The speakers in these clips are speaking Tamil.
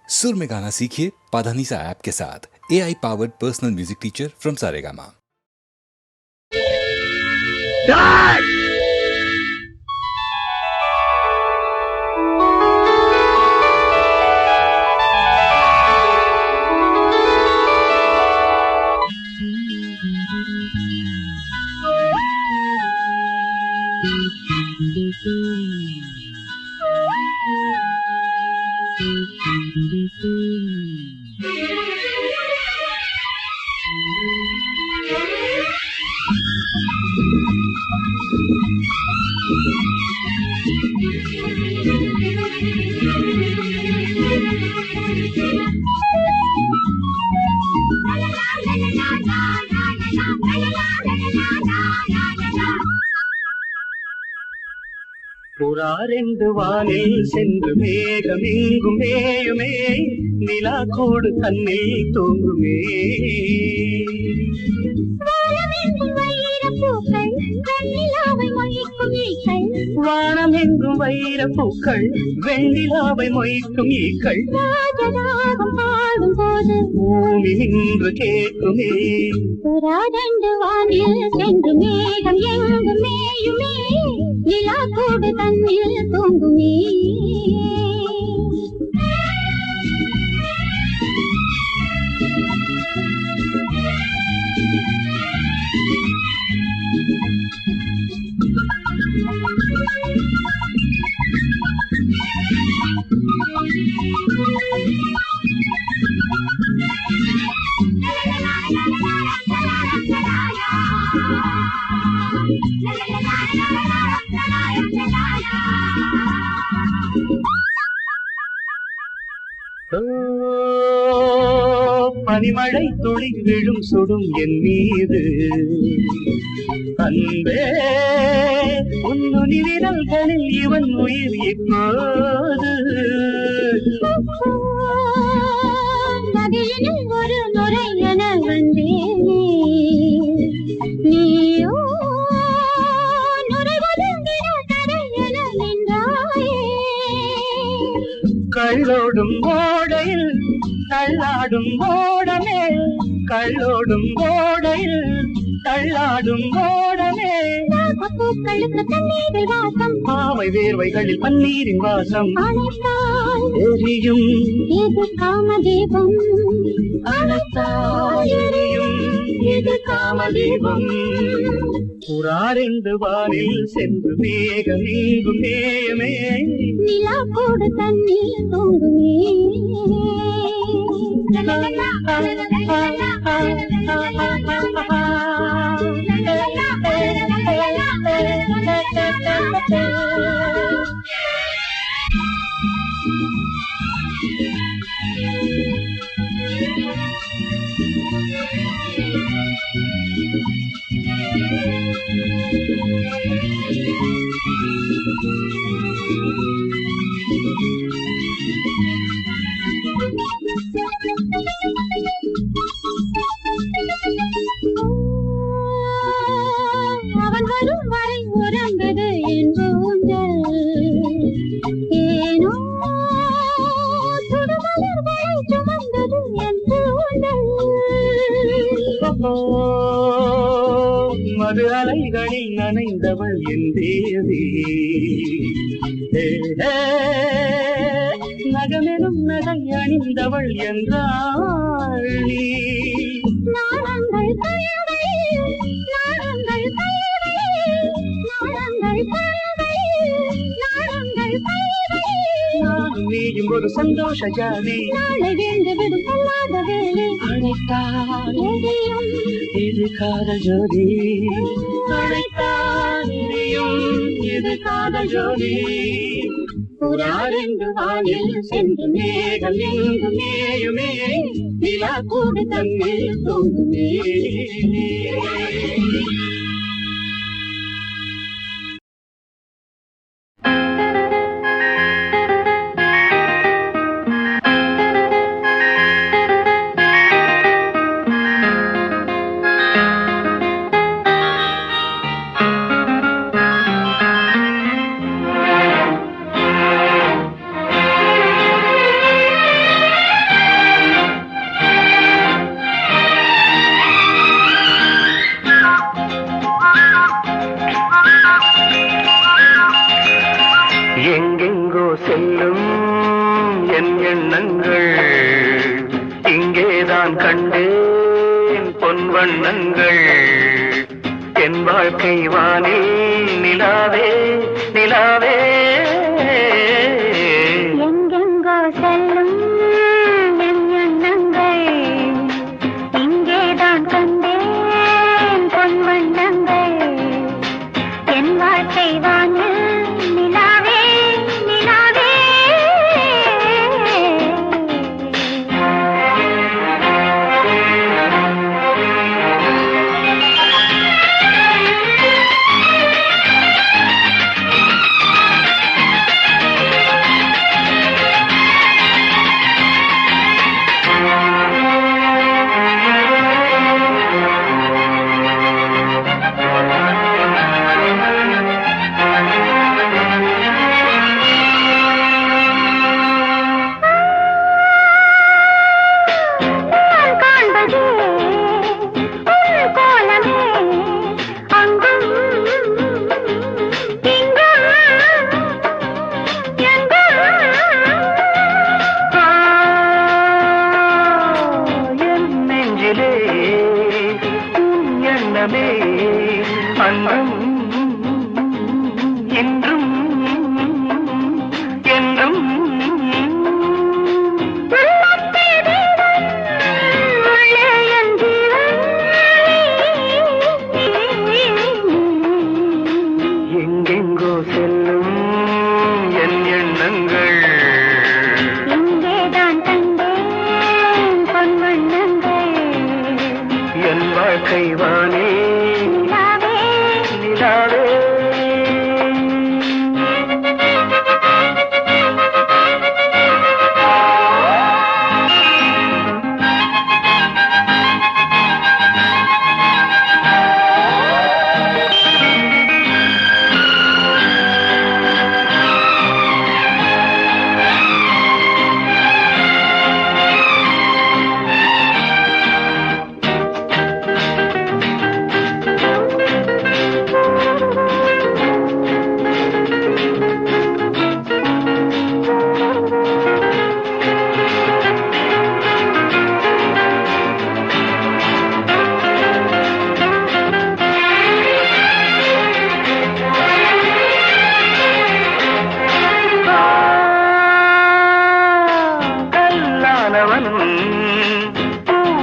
सुर में गाना सीखिए पाधानीसा ऐप के साथ। AI powered personal music teacher from Saregama. புறாரெண்டு வானில் சென்று மேகமெங்கும் மேயுமே, நிலா கூடு தன்னில் தூங்குமே. வானம் எங்கும் வைரப்பூக்கள் வெண்ணிலாவை மொய்க்கும் ஈக்கள், பூமி நின்று கேட்குமே. புறாரெண்டு வானில் சென்று மேகம் எங்கும் மேயுமே, நிலா கூடு தன்னில் தூங்குமே. பனிமழை துளி விழும் சுடும் என் மீது அன்பே, உன்னுனி விரல்களில் இவன் உயிர் இப்போது. நதியினில் ஒரு நுரை என வந்தேனே, நீயோ நுரைவதுங்கிற கரை என நின்றாயே. கள்ளோடும் ஓடையில் தள்ளாடும் ஓடமே, கள்ளோடும் ஓடையில் தள்ளாடும் ஓடமே. பூக்களுக்கு தண்ணீரில் வாசம், பாவை வேர்வைகளில் பன்னீரின் வாசம். அணைத்தால் எரியும் இது காமதீபம், அணைத்தால் எரியும் இது காமதீபம். புறாரெண்டு வானில் சென்று மேகம் எங்கும் மேயுமே, நிலா கூடு தண்ணீர் தூங்குமே. அவன் வரும் வரை உறங்குது என் ஊஞ்சல், ஏனோ சுடுமலர்களை சுமந்தது என் ஊஞ்சல். மது அலைகளில் நனைந்தவள் என் தேவி, நகமெனும் நகை அணிந்தவள் என்றாள் நீ. நாடங்கள் கழுவை, நாடங்கள் கழுவை, நாடங்கள் கழுவை, நாடங்கள் கழுவை. நானும் நீயும் ஒரு சந்தோஷ ஜாதி, நாளை வீழ்ந்து விடும் சொல்லாத வேலை. அழைத்தால் எரியும் இது காதல் ஜோதி, அழைத்தால் எரியும் இது காதல் ஜோதி. புறாரெண்டு வானில் சென்று மேகம் எங்கும் மேயுமே, நிலா கூடு தன்னில் தூங்குமே. எண்ணங்கள் இங்கேதான் கண்டேன் பொன் வண்ணங்கள் என் வாழ்க்கை வானில் நிலாவே நிலாவே எங்கெங்கோ செல்லும் என் எண்ணங்கள் இங்கேதான் கண்டேன் பொன் வண்ணங்கள் என் வாழ்க்கை வானில் நிலாவே நிலாவே அன்றும் என்றும் என்றும் எங்கெங்கோ செல்லும் என் எண்ணங்கள் இங்கேதான் கண்டேன் பொன் வண்ணங்கள் என் வாழ்க்கை வானே நிலாவே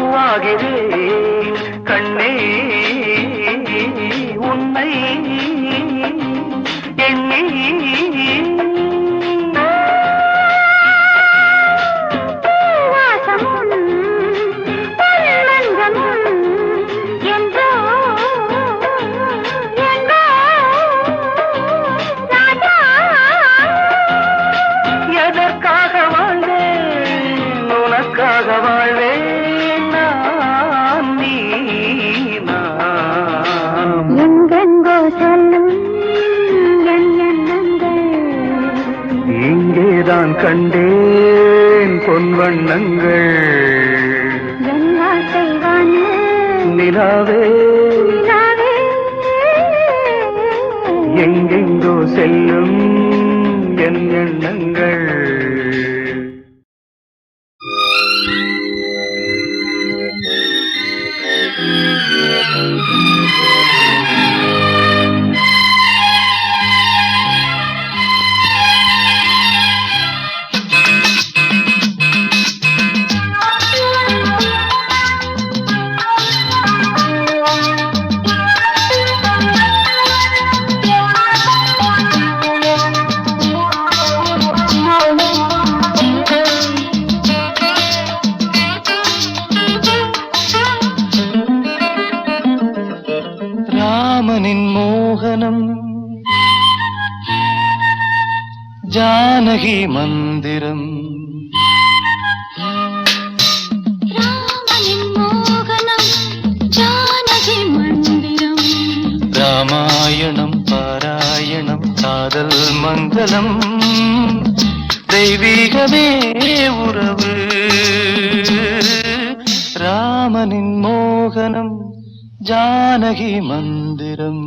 பூவாகிறேன் கண்ணே உன்னை எண்ணி எதற்காக வாழ்ந்தேன் உனக்காக வாழ்வேன் நான் நீ நான் எங்கெங்கோ செல்லும் என் எண்ணங்கள் இங்கேதான் கண்டேன் பொன் வண்ணங்கள் என் வாழ்க்கை வானில் நிலாவே நிலாவே எங்கெங்கோ செல்லும் என் எண்ணங்கள் ராமனின் மோகனம் ஜானகி மந்திரம் ராமனின் மோகனம் ஜானகி மந்திரம் ராமாயணம் பாராயணம் காதல் மங்களம் தெய்வீகமே உறவு ராமனின் மோகனம் ஜானகி மந்திரம்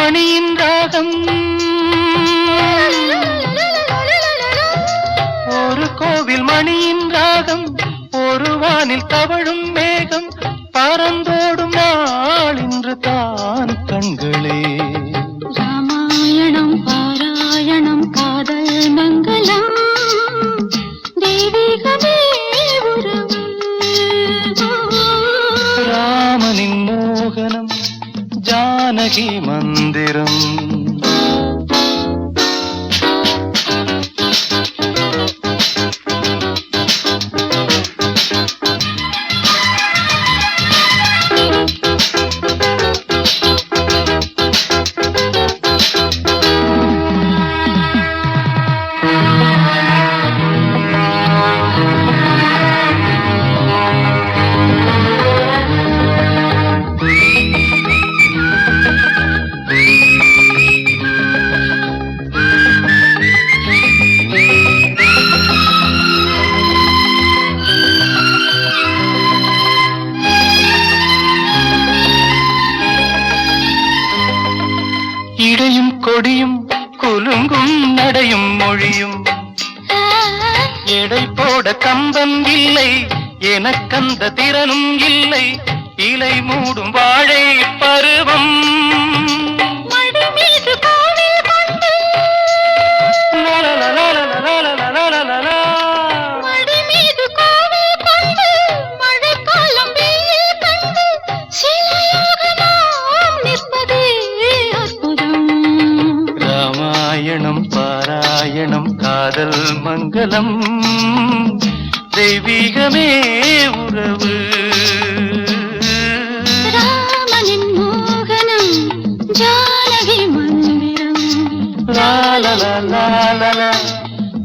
மணியின் ராகம் ஒரு கோவில் மணியின் ராகம் ஒரு வானில் தவழும் மேகம் பறந்தோடும் நாள் இன்று தான் கண்களே ராமாயணம் பாராயணம் காதல் மங்களம் தெய்வீகமே உறவு ராமனின் மோகனம் ஜானகி மந்திரம் இடையும் கொடியும் குலுங்கும் நடையும் மொழியும் எடை போட கம்பம் இல்லை எனக்கந்த திறனும் இல்லை இலை மூடும் வாழை பருவம் ராமாயணம் பாராயணம் காதல் மங்களம் தெய்வீகமே உறவு ராமனின் மோகனம் ஜானகி மந்திரம் லாலலா லாலலா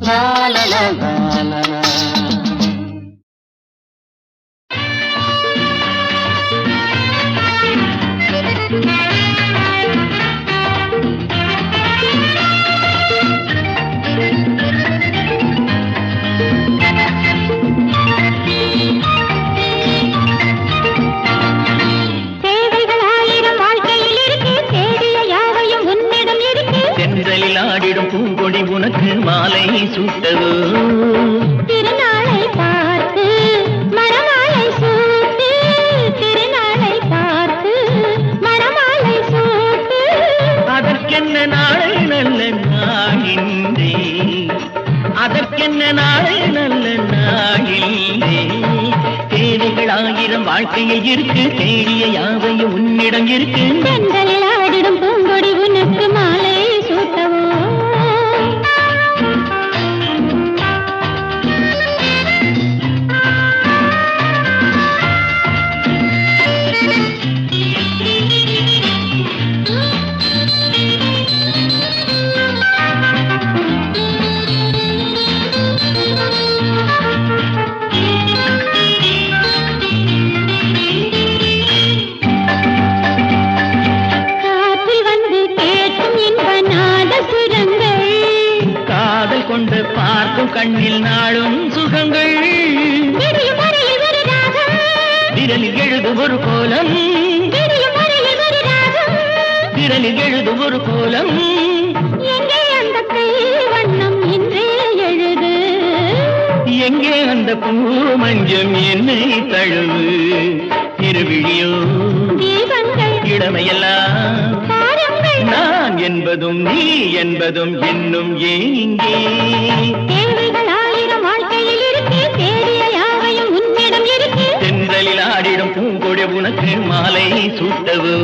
லாலலா லாலலா ஆடிடும் பூங்கொடி உனக்கு மாலை சூட்டவோ திருநாளை பார்த்து மணமாலை சூட்டு திருநாளை பார்த்து மணமாலை சூட்டு அதற்கென்ன நாளை நல்ல நாளின்றே அதற்கென்ன நாளை நல்ல நாளின்றே தேவைகள் ஆயிரம் வாழ்க்கையில் இருக்கு தேடிய யாவையும் உன்னிடம் இருக்கு பெண்களில் ஆடிடும் பூங்கொடி உனக்கு மாலை சூட்டவோ கொண்டு பார்க்கும் கண்ணில் நாளும் சுகங்கள் விரலில் எழுதும் ஒரு கோலம் விரலில் எழுதும் ஒரு கோலம் எங்கே அந்த வண்ணம் இன்றே எழுது எங்கே அந்த பூ மஞ்சம் என்னை தழுவு திருவிழியோ தீபங்கள் இளமையெல்லாம் நான் என்பதும் நீ என்பதும் இன்னும் ஏங்கே தேவைகள் ஆயிரம் வாழ்க்கையில் இருக்கு தேடிய யாவையும் உன்னிடம் இருக்கு தென்றலில் ஆடிடும் பூங்கொடி உனக்கு மாலை சூட்டவோ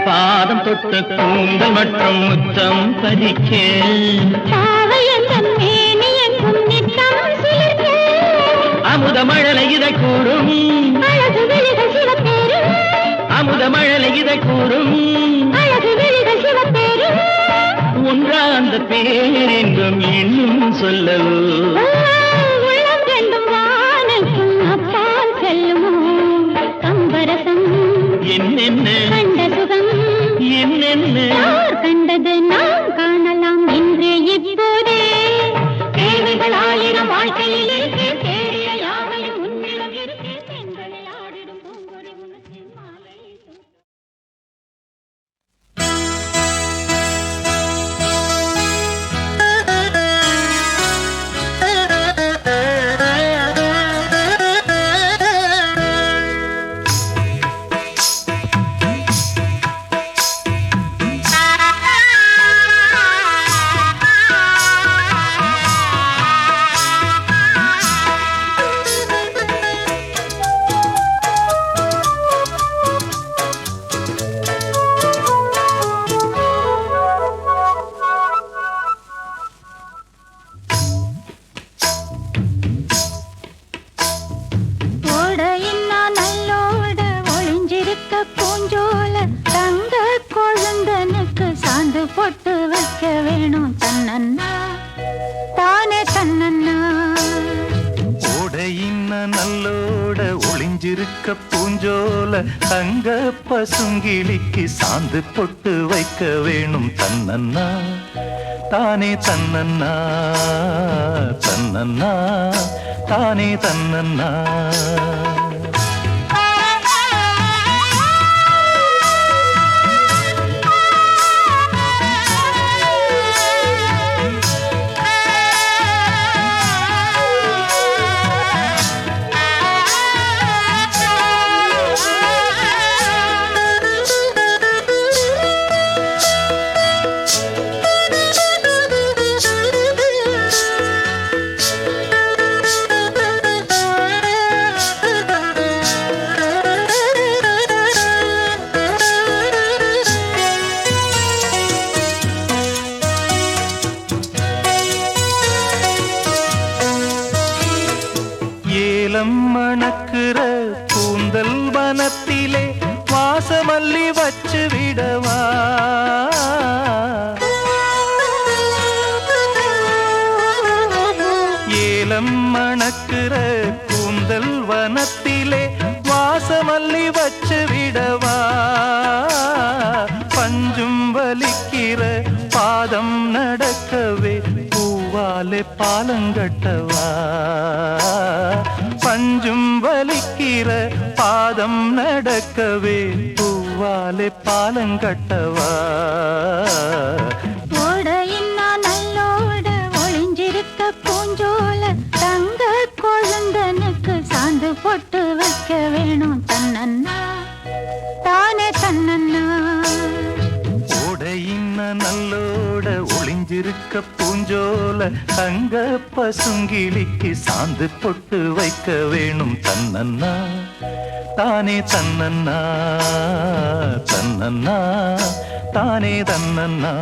பாதம் தொட்ட கூந்தல் மற்றும் முத்தம் பதிக்க அமுத மழலை இதை கூறும் அமுத மழலை இதை கூறும் ஒன்றா அந்த பேர் என்றும் இன்னும் சொல்லவோ வைக்க வேணும் தன்னன்னா தானே தன்னன்னா. ஓடையின்ன நல்லோட ஒளிஞ்சிருக்க பூஞ்சோல தங்க பசுங்கிளிக்கு சாந்து பொட்டு வைக்க வேணும் தன்னன்னா தானே தன்னன்னா தன்னன்னா தானே தன்னன்னா. ஏலம் மணக்கிற கூந்தல் வனத்திலே வாசமல்லி வச்சு விடவா. ஏலம் மணக்கிற கூந்தல் வனத்திலே வாசமல்லி வச்சு விடவா. பஞ்சும் வலிக்கிற பாதம் நடக்கவே பூவாலே பாலங்கட்டவா. பஞ்சும் வலிக்கிற பாதம் நடக்கவே பூவாலே பாலங்கட்டவா. ஓடையின்னா நல்லோட ஒளிஞ்சிருக்க பூஞ்சோல தங்க கொழுந்தனுக்கு சாந்து போட்டு வைக்க வேணும் தன்னன்னா தானே தன்னன்னா. ஓடையின்ன நல்லோட ஒளிஞ்சிருக்க பூஞ்சோல தங்க பசுங்கிளிக்கு சாந்து பொட்டு வைக்க வேணும் தன்னன்னா தானே தன்னன்னா தன்னன்னா தானே தன்னன்னா.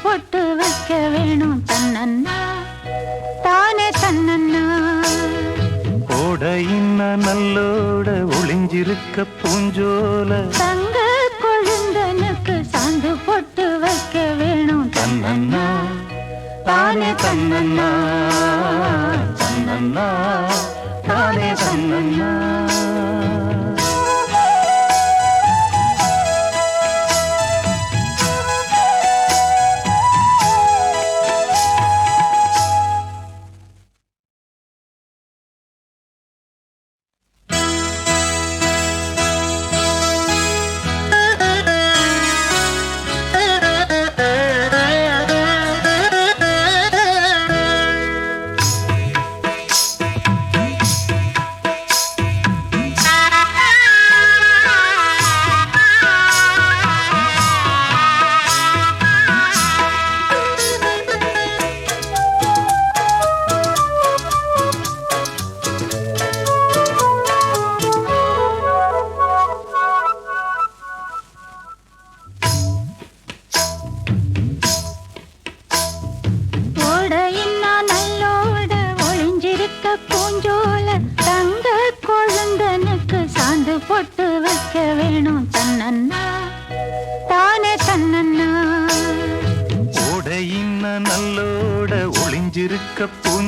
பொட்டு வைக்க வேணும் தன்னன்னா தானே தன்னன்னா. ஓடையின்ன நல்லோட ஒளிஞ்சிருக்க பூஞ்சோல தங்க கொழுந்தனுக்கு சாந்து பொட்டு வைக்க வேணும் தன்னன்னா தானே தன்னன்னா தன்னன்னா தானே தன்னன்னா.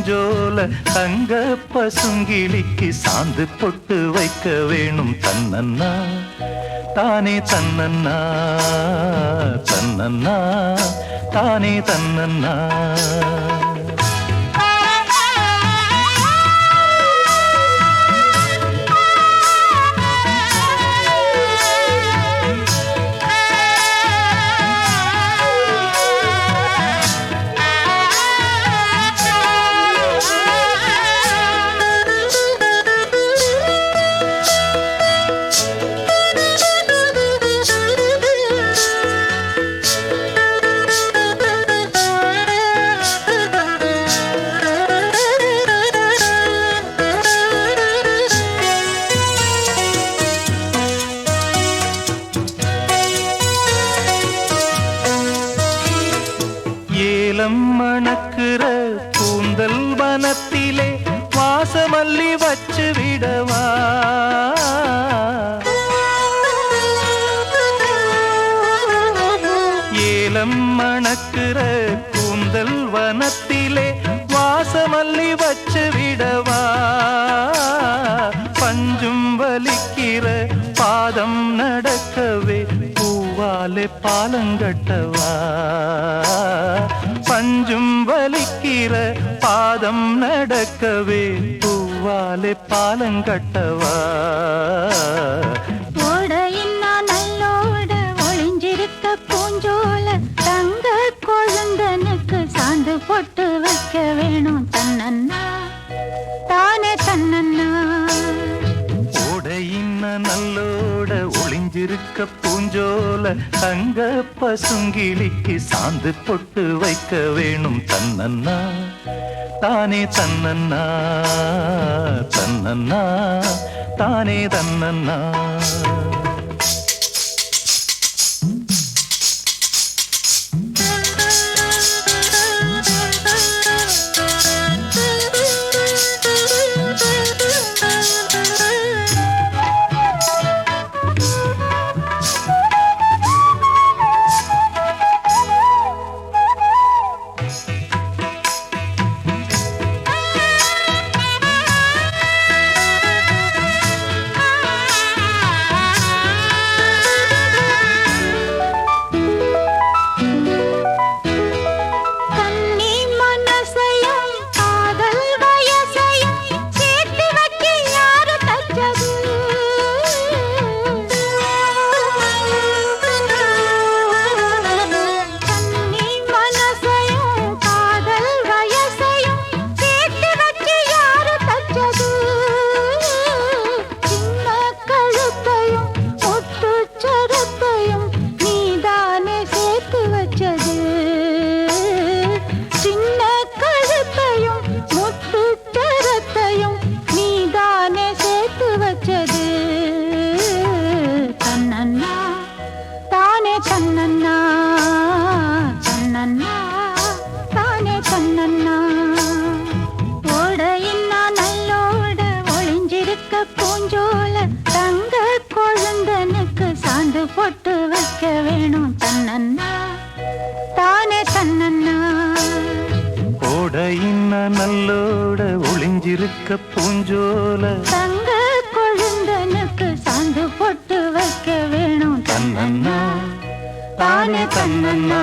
பூஞ்சோல தங்க பசுங்கிளிக்கு சாந்து பொட்டு வைக்க வேணும் தன்னன்னா தானே தன்னன்னா தன்னன்னா தானே தன்னன்னா ஏலம் மணக்கிற கூந்தல் வனத்திலே வாசமல்லி வச்சு விடவா ஏலம் மணக்கிற கூந்தல் வனத்திலே வாசமல்லி வச்சு விடவா பஞ்சும் வலிக்கிற பாதம் நடக்கவே பூவாலே பாலங்கட்டவா பஞ்சும் வலிக்கிற பாதம் நடக்கவே பூவாலே பாலங்கட்டவா ஓடையின்னா நல்லோட ஒளிஞ்சிருக்க பூஞ்சோல தங்க கொழுந்தனுக்கு சாந்து போட்டு வைக்க வேணும் தன்னன்னா தானே தன்னன்னா ஓடையின்ன நல்லோட ஒளிஞ்சிருக்க பூஞ்சோல தங்க பசுங்கிளிக்கு சாந்து பொட்டு வைக்க வேணும் தன்னன்னா தானே தன்னன்னா தன்னன்னா தானே தன்னன்னா பூஞ்சோல தங்க கொழுந்தனுக்கு சாந்து போட்டு வைக்க வேணும் தன்னன்னா தானே தன்னன்னா ஓடையின்ன நல்லோட ஒளிஞ்சிருக்க பூஞ்சோல தங்க கொழுந்தனுக்கு சாந்து போட்டு வைக்க வேணும் தன்னன்னா தானே தன்னன்னா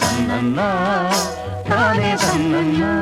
தன்னன்னா தானே தன்னன்னா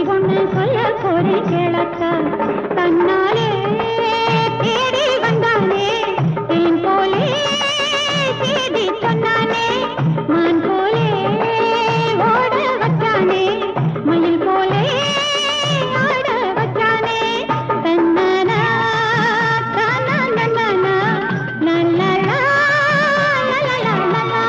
ஒன்று சொல்ல போறேன் கேளத்தா. தன்னாலே தேடி வந்தானே தேன் போலே தேடி சொன்னானே மான் போலே ஓட வச்சானே மயில் போலே ஆட வச்சானே தன்னானா தானா நன்னானா லல்லலா லல்லலா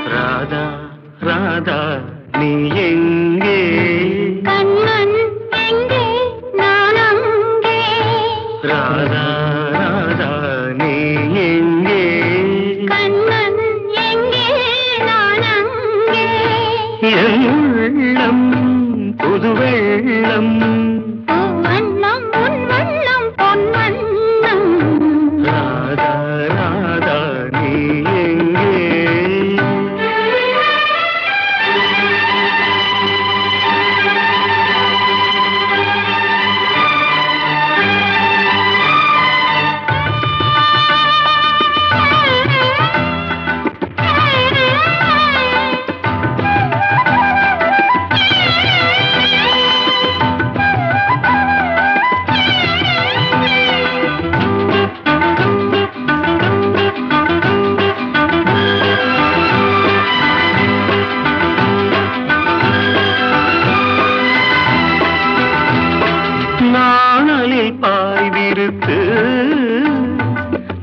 ராதா ராதா நீ எங்கே கண்ணன் எங்கே நான் அங்கே ராதா ராதா நீ எங்கே கண்ணன் எங்கே நான் அங்கே என் உள்ளம் புது வெள்ளம் வண்ணம் உன் வண்ணம் பொன் வண்ணம் ராதா ராதா நீ எங்கே நாணலில் பாய்விருத்து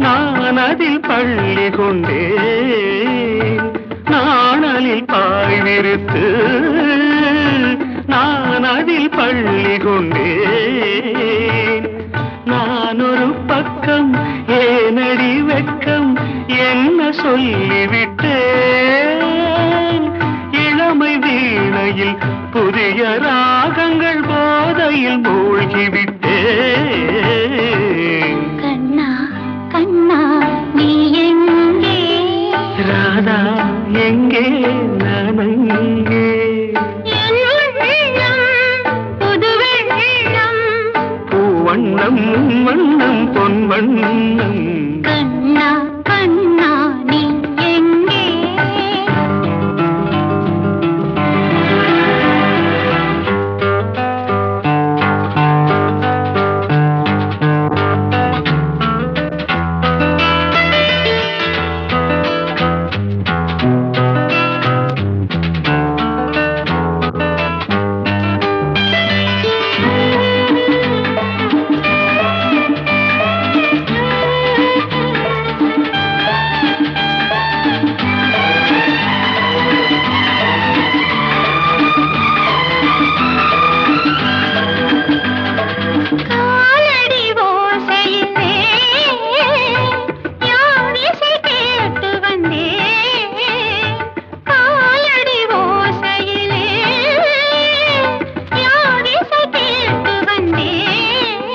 நான் அதில் பள்ளி கொண்டேன் நாணலில் பாய்விருத்து நான் அதில் பள்ளி கொண்டேன் நான் ஒரு பக்கம் ஏனடி வெட்கம் என்ன சொல்லிவிட்டேன் இளமை வீணையில் புதிய ராகங்கள் போதையில் மூழ்கிவிட்டேன் கண்ணா கண்ணா நீ எங்கே ராதா எங்கே நான் அங்கே என் உள்ளம் புது வெள்ளம் பூவண்ணம் வண்ணம் பொன் வண்ணம் கண்ணா கண்ணா நீ எங்கே காலடி ஓசையிலே யார் இசை கேட்டு வந்தேன் காலடி ஓசையிலே யார் இசை கேட்டு வந்தேன்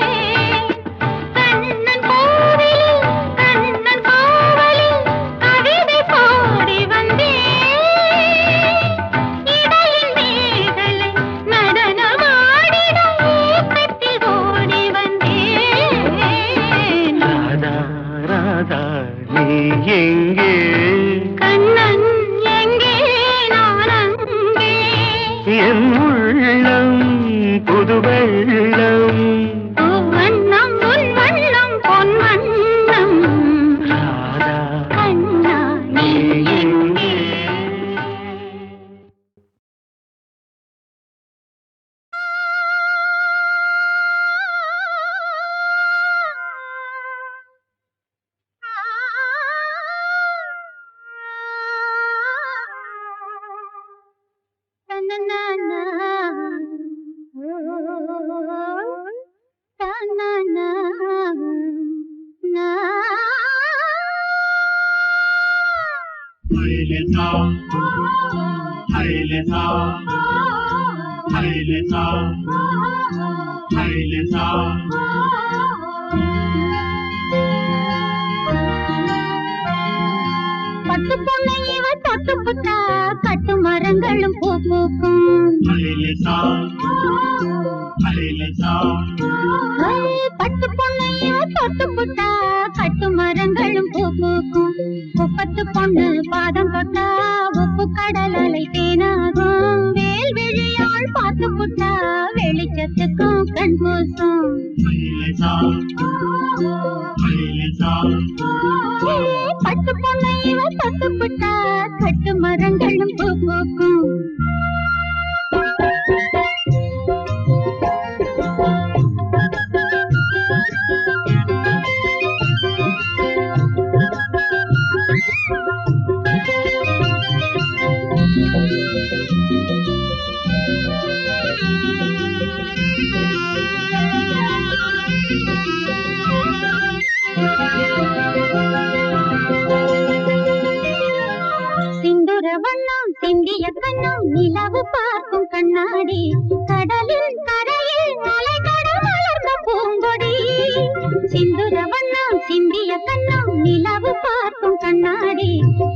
கண்ணன் கோவிலில் கண்ணன் கோவலில் கவிதை பாடி வந்தேன் இடையில் மேகலை நடனமாடிட ஏக்கத்தில் ஓடி வந்தேன் ராதா ராதா நீ எங்கே கண்ணன் எங்கே நான் அங்கே என் உள்ளம் புது வெள்ளம் வண்ணம் உன் வண்ணம் பொன் வண்ணம் ராதா கண்ணா நீ எங்கே ஹைலேசா ஹைலேசா ஹைலேசா பட்டு பொண்ணை இவ தொட்டு புட்டா கட்டு மரங்களும் பூ பூக்கும் ஹைலேசா ஹைலேசா பட்டு பொண்ணை இவ தொட்டு புட்டா கட்டு மரங்களும் பூ பூக்கும் குப்பத்து பொண்ணு பாதம் தொட்டா உப்பு கடல் அலை தேனாகும் வேல் விழியாள் பார்த்து புட்டா வெளிச்சத்துக்கும் கண் பூசும் ஹைலேசா ஹைலேசா பட்டு பொண்ணை இவ தொட்டு புட்டா கட்டு மரங்களும் பூ பூக்கும் சிந்துர வண்ணம் சிந்திய கண்ணம் நிலவு பார்க்கும் கண்ணாடி கடலில் கரையில் அலைகடல் வளர்ந்த பூங்கொடி சிந்துர வண்ணம் சிந்திய கண்ணம் நிலவு பார்க்கும் கண்ணாடி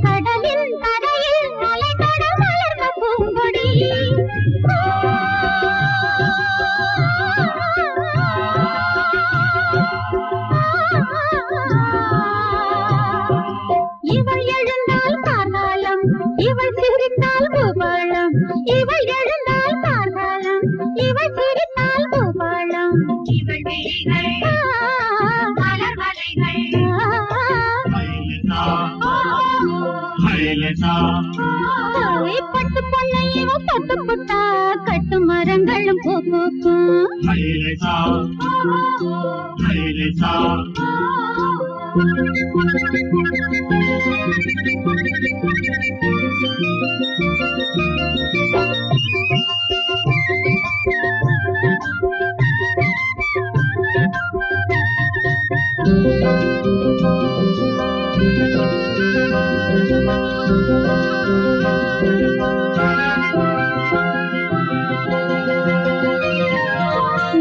கடலில் கரையில் அலைகடல் வளர்ந்த பூங்கொடி இவள் எழுந்தால் கார்காலம் இவள் சிரித்தால் பூபாலம் இவள் எழுந்தால் கார்காலம் இவள் சிரித்தால் பூபாலம் இவள் விழிகள் மலர் மலைகள் ஹைலேசா ஹைலேசா பட்டு பொண்ணை இவ தொட்டு புட்டா கட்டு மரங்களும் பூ பூக்கும் ஹைலேசா ஹைலேசா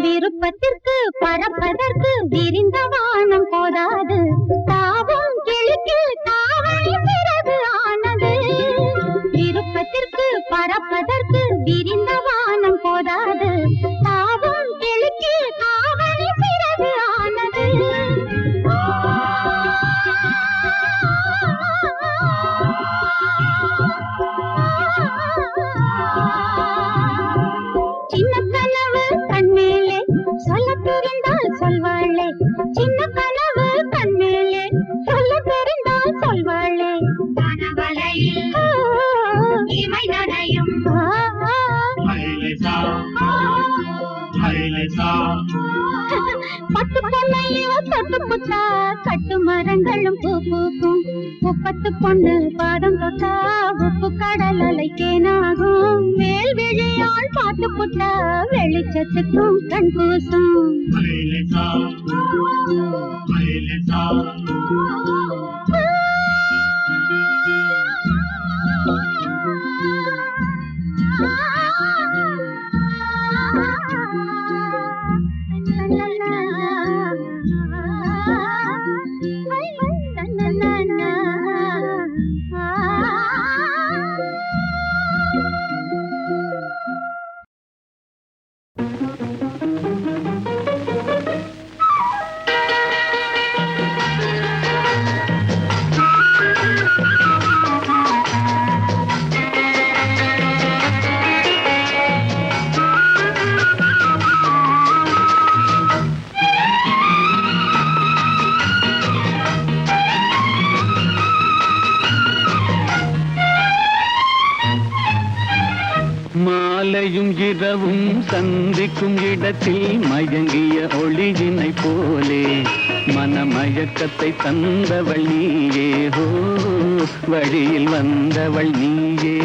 விருப்பத்திற்கு பறப்பதற்கு விரிந்த வானம் போதாது தாவும் கிளிக்கு தாவணி பிறகு ஆனது விருப்பத்திற்கு பறப்பதற்கு விரிந்த வானம் போதாது தாவும் கிளிக்கு தாவணி பிறகு ஆனது சின்ன கனவு கண்மேலே சொல்ல தெரிந்தால் சொல்வாளே சின்ன கனவு கண்மேலே சொல்ல தெரிந்தால் சொல்வாளே கனவலையில் இமை நனையும் ஹைலேசா ஹைலேசா பட்டு பொண்ணை இவ தொட்டு புட்டா கட்டு மரங்களும் பூ பூக்கும் முப்பத்து பொண்ணு பாதம் தொட்டா உப்பு கடல் அலை தேனாகும் மேல் விழியாள் பார்த்து புட்டா வெளிச்சத்துக்கும் கண் பூசும் ஹைலேசா ஹைலேசா மாலையும் இரவும் சந்திக்கும் இடத்தில் மயங்கிய ஒளியினை போலே மனமயக்கத்தை தந்தவள் நீயே ஹோ வழியில் வந்தவள் நீயே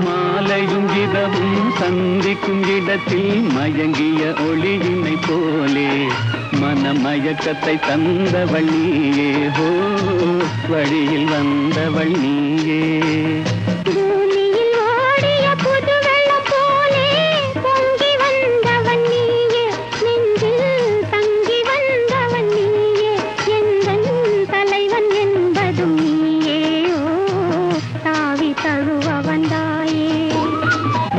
மாலையும் இரவும் சந்திக்கும் இடத்தில் மயங்கிய ஒளியினை போலே மனமயக்கத்தை தந்தவள் நீயே ஹோ வழியில் வந்தவள் நீயே பூமியில் ஓடிய புது வெள்ளம் போலே பொங்கி வந்தவன் நீயே நெஞ்சில் தங்கி வந்தவன் நீயே எந்தன் தலைவன் என்பதும் நீயே ஓ தாவி தழுவ வந்தாயே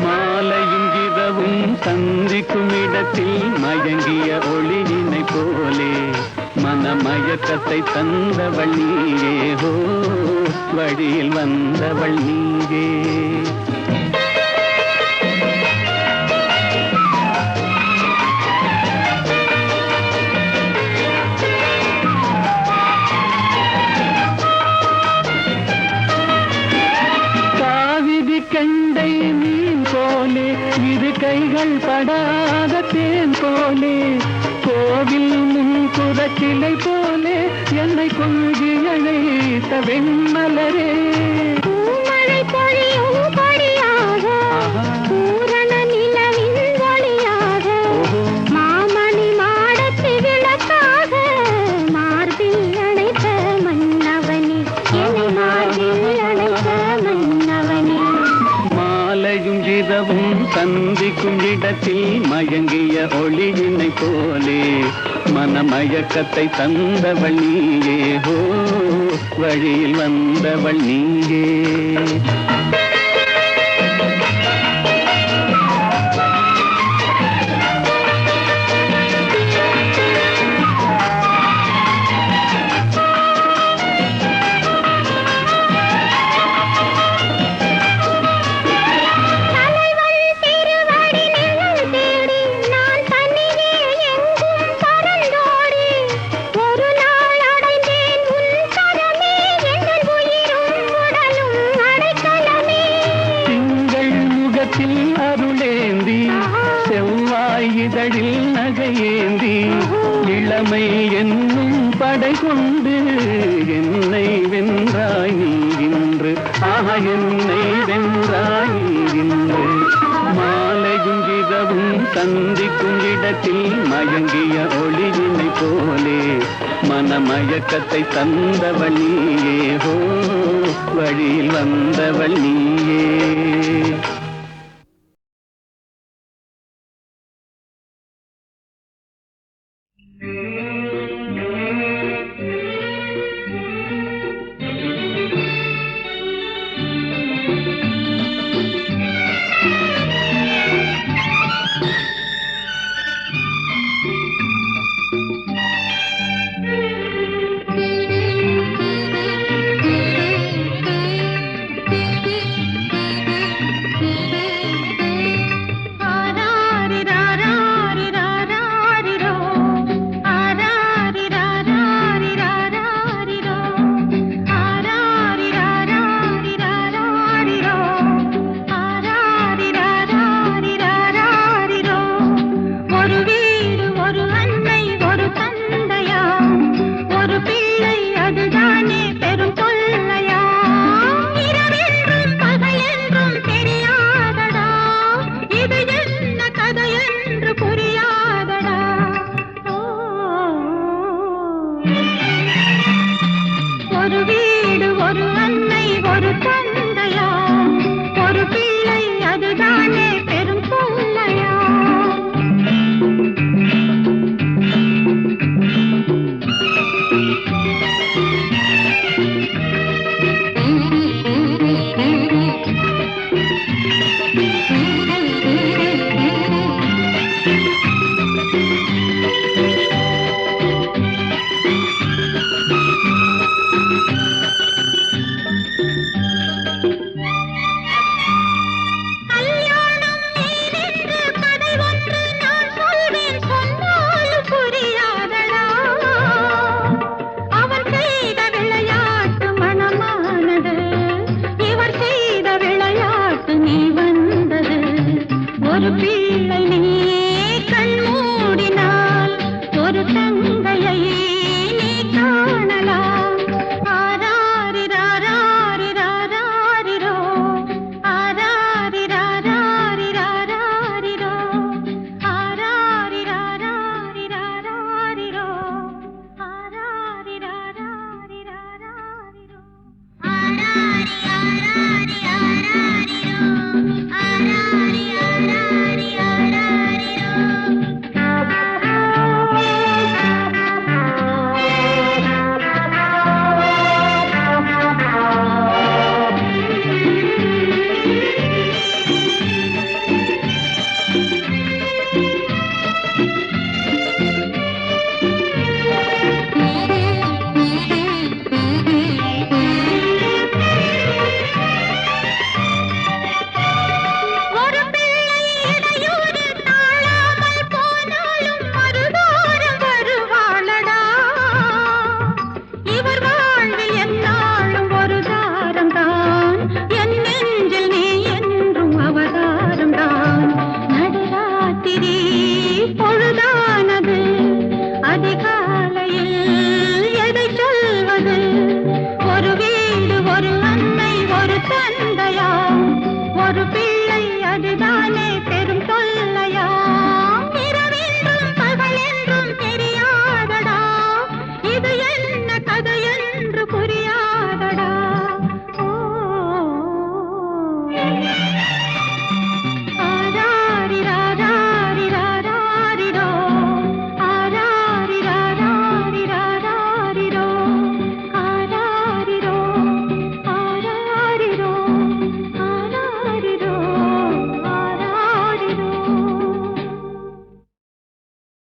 மாலையும் இரவும் சந்திக்கும் இடத்தில் மயங்கிய ஒளியினை போலே மனமயக்கத்தை தந்தவள் நீயே ஹோ வழியில் வந்தவள் நீயே காவிரி கண்டை மீன் போலே இரு கைகள் படாத தேன் போலே கோவில் முன்குறச்சிலை போலே என்னை கொள்கி அழைத்த வெண்மலரே பூமழை பொழியும் கொடியாக பூரண நிலவின் ஒளியாக மாமணி மாடத்து விளக்காக மார்பில் அணைத்த மன்னவனே என்னை மார்பில் அணைத்த மன்னவனே மாலையும் இரவும் சந்திக்கும் இடத்தில் மயங்கிய ஒளியினை போலே மனமயக்கத்தை தந்தவள் நீயே ஹோ வழியில் வந்தவள் நீயே அருளேந்தி செவ்வாய் இதழில் நகையேந்தி இளமை என்னும் படை கொண்டு என்னை வென்றாய் நீ இன்று என்னை வென்றாய் நீ இன்று மாலையும் இரவும் சந்திக்கும் இடத்தில் மயங்கிய ஒளியினை போலே மனமயக்கத்தை தந்தவள் நீயே ஹோ வழியில் வந்தவள் நீயே ஒரு வீடு ஒரு அன்னை ஒரு